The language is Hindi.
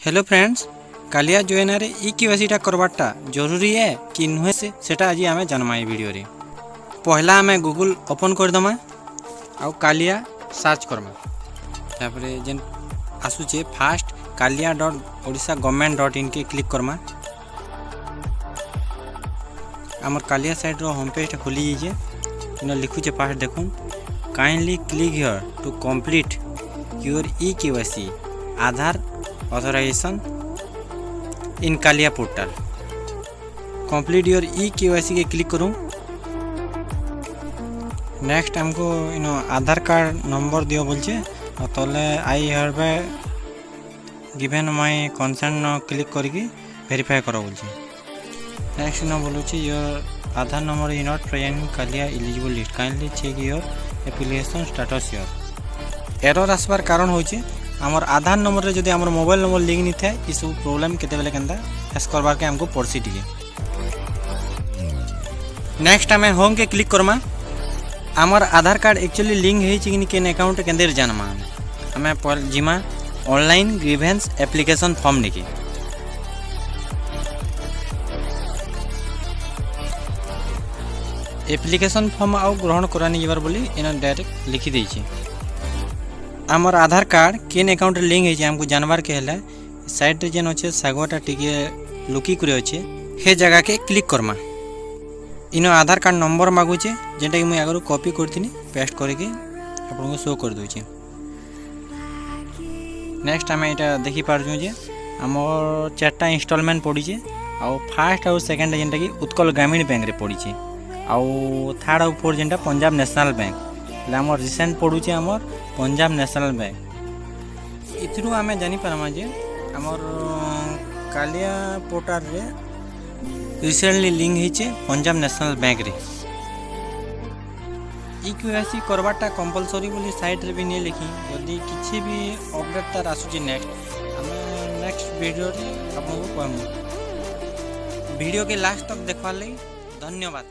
हेलो फ्रेंड्स, कालिया जोएना रे ई केवाईसीटा करवाटा जरूरी है कि नुहे से सेटा आज आमे जानमा ए वीडियो रे। पहला आमे गूगल ओपन कर दमा आउ कालिया सर्च करमा। तापरे जेन आसुचे फास्ट kalia.odisha.government.in के क्लिक करमा। आमर कालिया साइट रो होम पेज खोली जे इनो लिखुचे फास्ट देखुन kindly click here to complete your e KYC Aadhaar authorization in Kalia portal. Complete your e KYC के क्लिक करूँ। नेक्स्ट हमको इनो आधार कार्ड नंबर दियो बोलचे और तले I hereby given my consent click करके वेरीफाई करो बोलचे। नेक्स्ट इनो बोलुचे your Aadhaar number is not present in Kalia eligible list kindly check your application status your. Error आसबार कारण होचे आमर आधार नंबर रे जदि आमर मोबाइल नंबर लिंक नहीं थाए ई सब प्रॉब्लम केते बेले केनता फेस करबार के हमको पड़सी टिके। नेक्स्ट हमें होम के क्लिक करमा। आमर आधार कार्ड एक्चुअली लिंक है कि केन अकाउंट केंदर जानमा हमें पर जिमा ऑनलाइन ग्रीवेंस एप्लीकेशन फॉर्म निके एप्लीकेशन फॉर्म आउ ग्रहण करानी जबार बोली इना डायरेक्ट लिखि दै छी। आमर आधार कार्ड केन अकाउंट लिंक है हमको जानवर के हला साइड रे जेन अच्छे सागवाटा टिके लुकी करे अच्छे हे जगह के क्लिक करमा। इनो आधार कार्ड नंबर मागुचे जेटा कि मुई आगरो कॉपी करथिनी पेस्ट करके आपन को शो कर दोची। नेक्स्ट हमें एटा देखि पारजु जे हमर चारटा इंस्टॉलमेंट पड़ी छे आ फर्स्ट और सेकंड जेंटा कि उत्कल ग्रामीण बैंक रे पड़ी छे आ थर्ड और फोर्थ जेंटा पंजाब नेशनल बैंक आमर रिसेंट पड़ुचे आमर पंजाब नेशनल बैंक। इथरु आमे जानी पारमा जे आमर कालिया पोर्टल रे रिसेंटली लिंक हिचे पंजाब नेशनल बैंक रे। ई केवाईसी करवाटा कंपलसरी बोली साइट रे भी नहीं लिखी यदि किछि भी अपडेट तार आसुची नेक्स्ट हमें नेक्स्ट वीडियो रे आपको कहमु। वीडियो के लास्ट तक देखवार लई धन्यवाद।